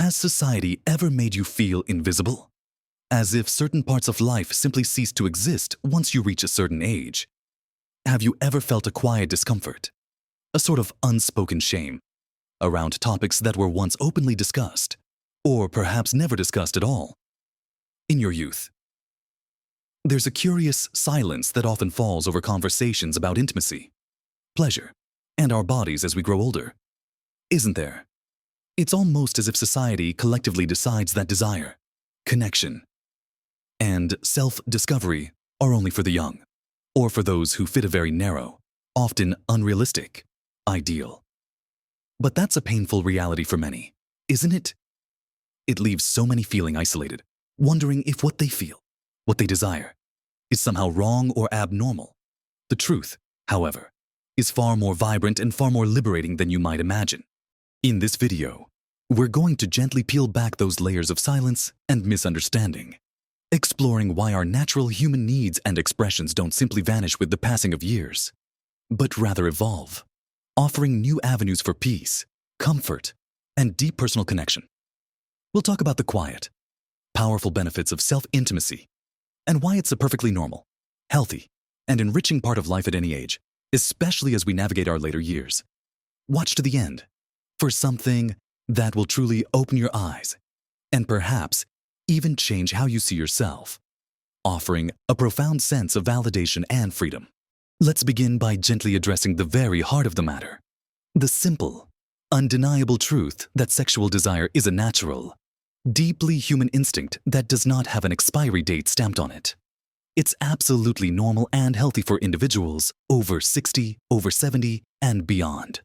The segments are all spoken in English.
Has society ever made you feel invisible? As if certain parts of life simply cease to exist once you reach a certain age? Have you ever felt a quiet discomfort, a sort of unspoken shame, around topics that were once openly discussed, or perhaps never discussed at all? In your youth, there's a curious silence that often falls over conversations about intimacy, pleasure, and our bodies as we grow older, isn't there? It's almost as if society collectively decides that desire, connection, and self-discovery are only for the young, or for those who fit a very narrow, often unrealistic, ideal. But that's a painful reality for many, isn't it? It leaves so many feeling isolated, wondering if what they feel, what they desire, is somehow wrong or abnormal. The truth, however, is far more vibrant and far more liberating than you might imagine. In this video, we're going to gently peel back those layers of silence and misunderstanding, exploring why our natural human needs and expressions don't simply vanish with the passing of years, but rather evolve, offering new avenues for peace, comfort, and deep personal connection. We'll talk about the quiet, powerful benefits of self-intimacy, and why it's a perfectly normal, healthy, and enriching part of life at any age, especially as we navigate our later years. Watch to the end for something that will truly open your eyes and perhaps even change how you see yourself, offering a profound sense of validation and freedom. Let's begin by gently addressing the very heart of the matter, the simple, undeniable truth that sexual desire is a natural, deeply human instinct that does not have an expiry date stamped on it. It's absolutely normal and healthy for individuals over 60, over 70, and beyond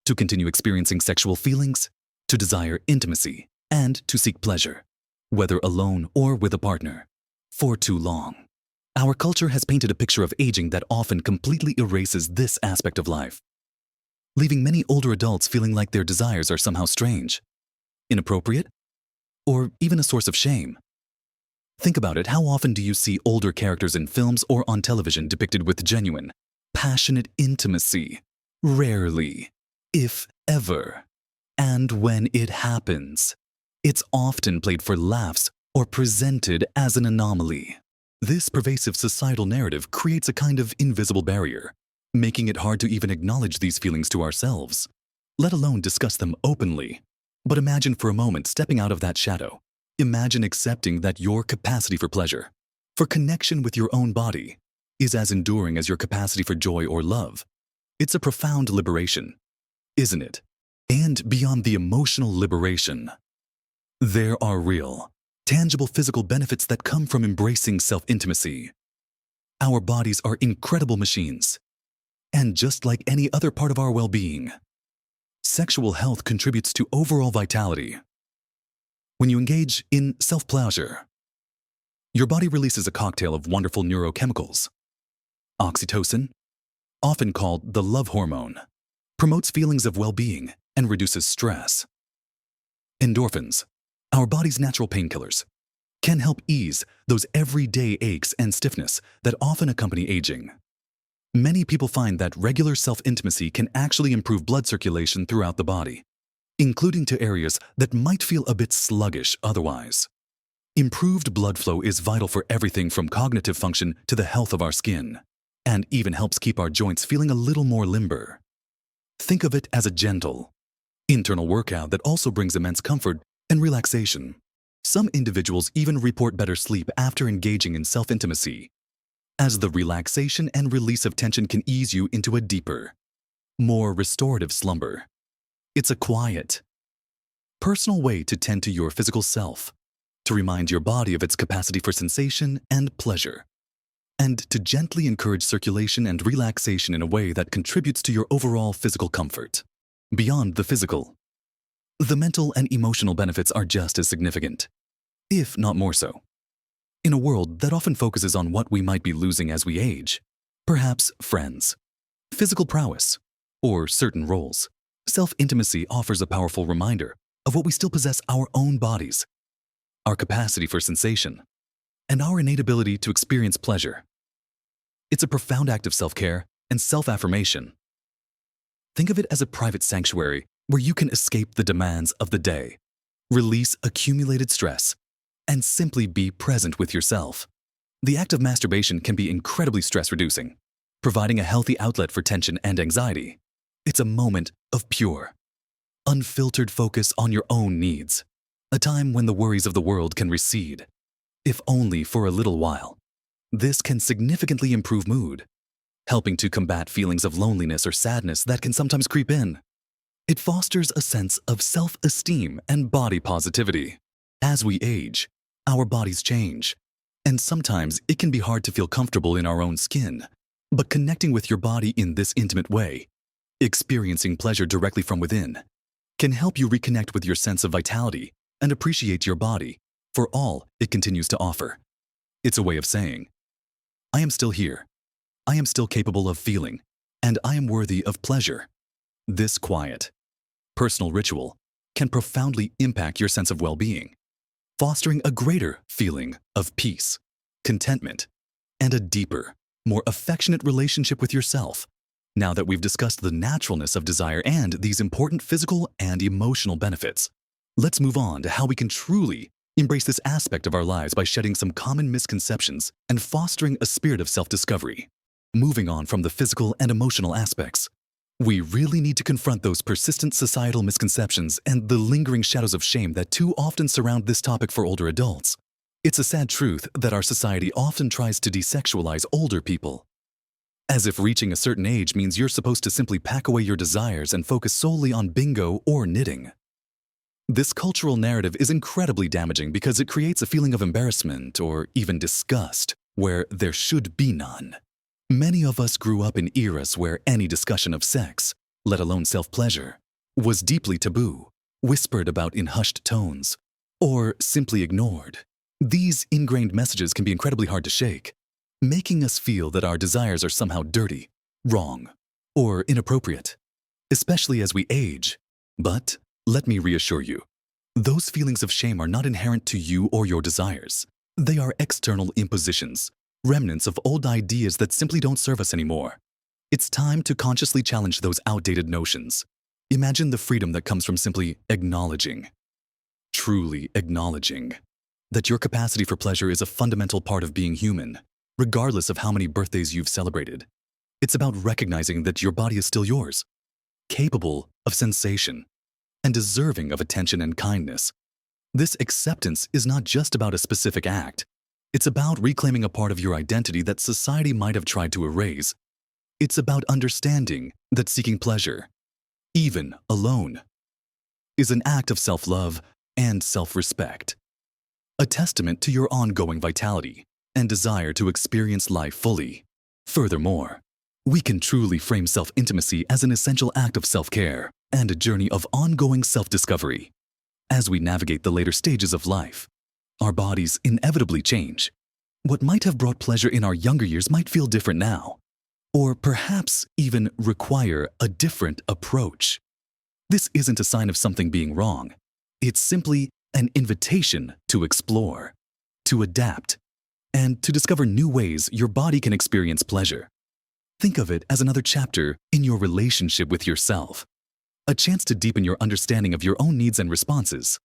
to continue experiencing sexual feelings, to desire intimacy, and to seek pleasure, whether alone or with a partner, for too long. Our culture has painted a picture of aging that often completely erases this aspect of life, leaving many older adults feeling like their desires are somehow strange, inappropriate, or even a source of shame. Think about it. How often do you see older characters in films or on television depicted with genuine, passionate intimacy? Rarely, if ever. And when it happens, it's often played for laughs or presented as an anomaly. This pervasive societal narrative creates a kind of invisible barrier, making it hard to even acknowledge these feelings to ourselves, let alone discuss them openly. But imagine for a moment stepping out of that shadow. Imagine accepting that your capacity for pleasure, for connection with your own body, is as enduring as your capacity for joy or love. It's a profound liberation, isn't it? And beyond the emotional liberation, there are real, tangible physical benefits that come from embracing self-intimacy. Our bodies are incredible machines, and just like any other part of our well-being, sexual health contributes to overall vitality. When you engage in self-pleasure, your body releases a cocktail of wonderful neurochemicals. Oxytocin, often called the love hormone, promotes feelings of well-being and reduces stress. Endorphins, our body's natural painkillers, can help ease those everyday aches and stiffness that often accompany aging. Many people find that regular self-intimacy can actually improve blood circulation throughout the body, including to areas that might feel a bit sluggish otherwise. Improved blood flow is vital for everything from cognitive function to the health of our skin, and even helps keep our joints feeling a little more limber. Think of it as a gentle, internal workout that also brings immense comfort and relaxation. Some individuals even report better sleep after engaging in self-intimacy, as the relaxation and release of tension can ease you into a deeper, more restorative slumber. It's a quiet, personal way to tend to your physical self, to remind your body of its capacity for sensation and pleasure, and to gently encourage circulation and relaxation in a way that contributes to your overall physical comfort. Beyond the physical, the mental and emotional benefits are just as significant, if not more so. In a world that often focuses on what we might be losing as we age, perhaps friends, physical prowess, or certain roles, self-intimacy offers a powerful reminder of what we still possess: our own bodies, our capacity for sensation, and our innate ability to experience pleasure. It's a profound act of self-care and self-affirmation. Think of it as a private sanctuary where you can escape the demands of the day release accumulated stress, and simply be present with yourself. The act of masturbation can be incredibly stress-reducing, providing a healthy outlet for tension and anxiety. It's a moment of pure, unfiltered focus on your own needs, a time when the worries of the world can recede, if only for a little while. This can significantly improve mood, helping to combat feelings of loneliness or sadness that can sometimes creep in. It fosters a sense of self-esteem and body positivity. As we age, our bodies change, and sometimes it can be hard to feel comfortable in our own skin. But connecting with your body in this intimate way, experiencing pleasure directly from within, can help you reconnect with your sense of vitality and appreciate your body for all it continues to offer. It's a way of saying, I am still here, I am still capable of feeling, and I am worthy of pleasure. This quiet, personal ritual can profoundly impact your sense of well-being, fostering a greater feeling of peace, contentment, and a deeper, more affectionate relationship with yourself. Now that we've discussed the naturalness of desire and these important physical and emotional benefits, let's move on to how we can truly embrace this aspect of our lives by shedding some common misconceptions and fostering a spirit of self-discovery. Moving on from the physical and emotional aspects, we really need to confront those persistent societal misconceptions and the lingering shadows of shame that too often surround this topic for older adults. It's a sad truth that our society often tries to desexualize older people, as if reaching a certain age means you're supposed to simply pack away your desires and focus solely on bingo or knitting. This cultural narrative is incredibly damaging because it creates a feeling of embarrassment or even disgust where there should be none. Many of us grew up in eras where any discussion of sex, let alone self-pleasure, was deeply taboo, whispered about in hushed tones, or simply ignored. These ingrained messages can be incredibly hard to shake, making us feel that our desires are somehow dirty, wrong, or inappropriate, especially as we age. But let me reassure you, those feelings of shame are not inherent to you or your desires. They are external impositions, remnants of old ideas that simply don't serve us anymore. It's time to consciously challenge those outdated notions. Imagine the freedom that comes from simply acknowledging, truly acknowledging, that your capacity for pleasure is a fundamental part of being human, regardless of how many birthdays you've celebrated. It's about recognizing that your body is still yours, capable of sensation, and deserving of attention and kindness. This acceptance is not just about a specific act. It's about reclaiming a part of your identity that society might have tried to erase. It's about understanding that seeking pleasure, even alone, is an act of self-love and self-respect, a testament to your ongoing vitality and desire to experience life fully. Furthermore, we can truly frame self-intimacy as an essential act of self-care and a journey of ongoing self-discovery. As we navigate the later stages of life, our bodies inevitably change. What might have brought pleasure in our younger years might feel different now, or perhaps even require a different approach. This isn't a sign of something being wrong. It's simply an invitation to explore, to adapt, and to discover new ways your body can experience pleasure. Think of it as another chapter in your relationship with yourself, a chance to deepen your understanding of your own needs and responses.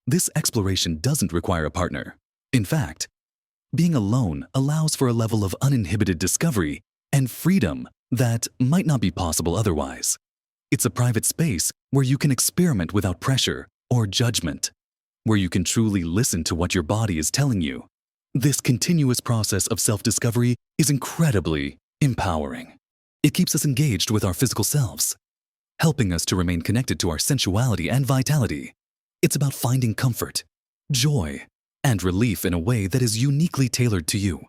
This exploration doesn't require a partner. In fact, being alone allows for a level of uninhibited discovery and freedom that might not be possible otherwise. It's a private space where you can experiment without pressure or judgment, where you can truly listen to what your body is telling you. This continuous process of self-discovery is incredibly empowering. It keeps us engaged with our physical selves, helping us to remain connected to our sensuality and vitality. It's about finding comfort, joy, and relief in a way that is uniquely tailored to you.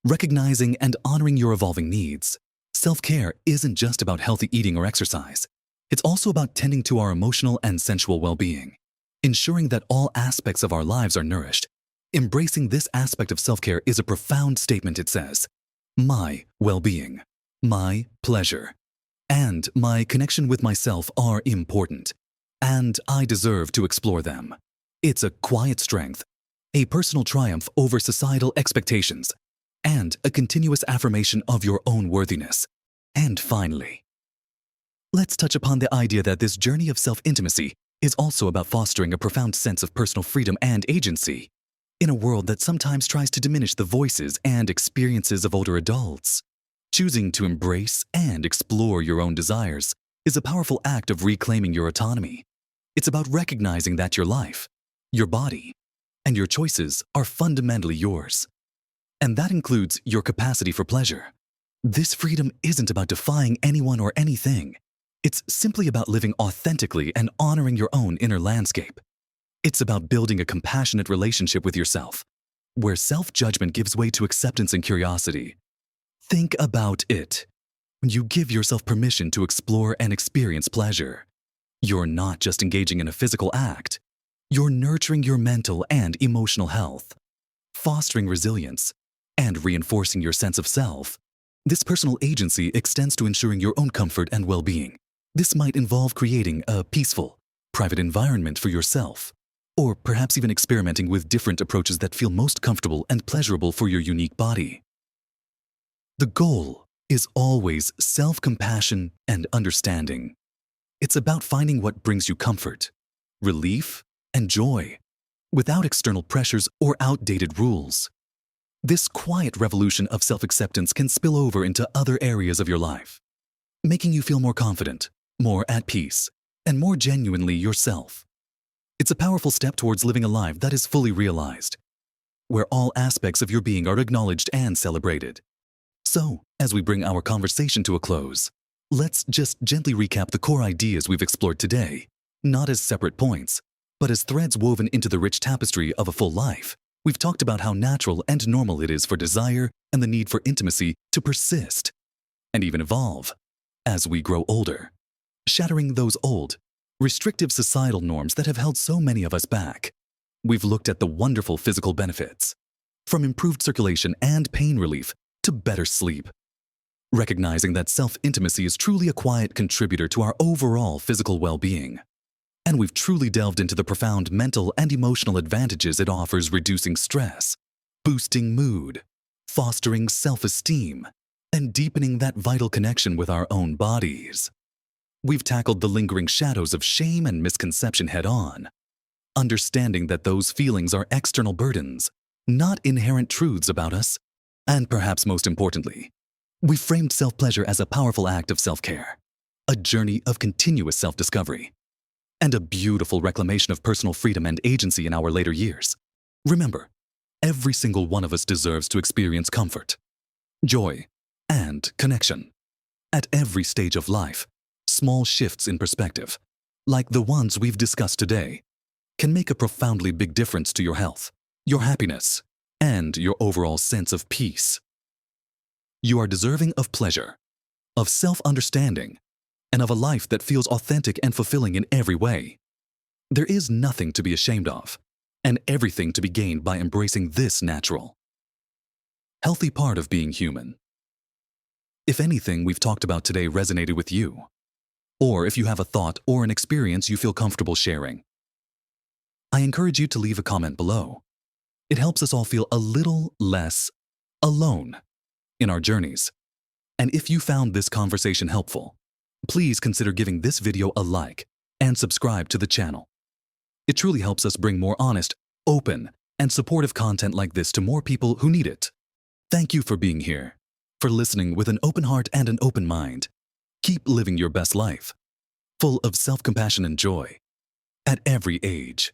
Recognizing and honoring your evolving needs, self-care isn't just about healthy eating or exercise. It's also about tending to our emotional and sensual well-being, ensuring that all aspects of our lives are nourished. Embracing this aspect of self-care is a profound statement. It says, my well-being, my pleasure, and my connection with myself are important, and I deserve to explore them. It's a quiet strength, a personal triumph over societal expectations, and a continuous affirmation of your own worthiness. And finally, let's touch upon the idea that this journey of self-intimacy is also about fostering a profound sense of personal freedom and agency in a world that sometimes tries to diminish the voices and experiences of older adults. Choosing to embrace and explore your own desires is a powerful act of reclaiming your autonomy. It's about recognizing that your life, your body, and your choices are fundamentally yours. And that includes your capacity for pleasure. This freedom isn't about defying anyone or anything. It's simply about living authentically and honoring your own inner landscape. It's about building a compassionate relationship with yourself, where self-judgment gives way to acceptance and curiosity. Think about it. When you give yourself permission to explore and experience pleasure, you're not just engaging in a physical act. You're nurturing your mental and emotional health, fostering resilience, and reinforcing your sense of self. This personal agency extends to ensuring your own comfort and well-being. This might involve creating a peaceful, private environment for yourself, or perhaps even experimenting with different approaches that feel most comfortable and pleasurable for your unique body. The goal is always self-compassion and understanding. It's about finding what brings you comfort, relief, and joy, without external pressures or outdated rules. This quiet revolution of self-acceptance can spill over into other areas of your life, making you feel more confident, more at peace, and more genuinely yourself. It's a powerful step towards living a life that is fully realized, where all aspects of your being are acknowledged and celebrated. So, as we bring our conversation to a close, let's just gently recap the core ideas we've explored today, not as separate points, but as threads woven into the rich tapestry of a full life. We've talked about how natural and normal it is for desire and the need for intimacy to persist and even evolve as we grow older, shattering those old, restrictive societal norms that have held so many of us back. We've looked at the wonderful physical benefits, from improved circulation and pain relief to better sleep, recognizing that self-intimacy is truly a quiet contributor to our overall physical well-being. And we've truly delved into the profound mental and emotional advantages it offers, reducing stress, boosting mood, fostering self-esteem, and deepening that vital connection with our own bodies. We've tackled the lingering shadows of shame and misconception head-on, understanding that those feelings are external burdens, not inherent truths about us. And perhaps most importantly, we framed self-pleasure as a powerful act of self-care, a journey of continuous self-discovery, and a beautiful reclamation of personal freedom and agency in our later years. Remember, every single one of us deserves to experience comfort, joy, and connection. At every stage of life, small shifts in perspective, like the ones we've discussed today, can make a profoundly big difference to your health, your happiness, and your overall sense of peace. You are deserving of pleasure, of self-understanding, and of a life that feels authentic and fulfilling in every way. There is nothing to be ashamed of, and everything to be gained by embracing this natural, healthy part of being human. If anything we've talked about today resonated with you, or if you have a thought or an experience you feel comfortable sharing, I encourage you to leave a comment below. It helps us all feel a little less alone in our journeys. And if you found this conversation helpful, please consider giving this video a like and subscribe to the channel. It truly helps us bring more honest, open, and supportive content like this to more people who need it. Thank you for being here, for listening with an open heart and an open mind. Keep living your best life, full of self-compassion and joy, at every age.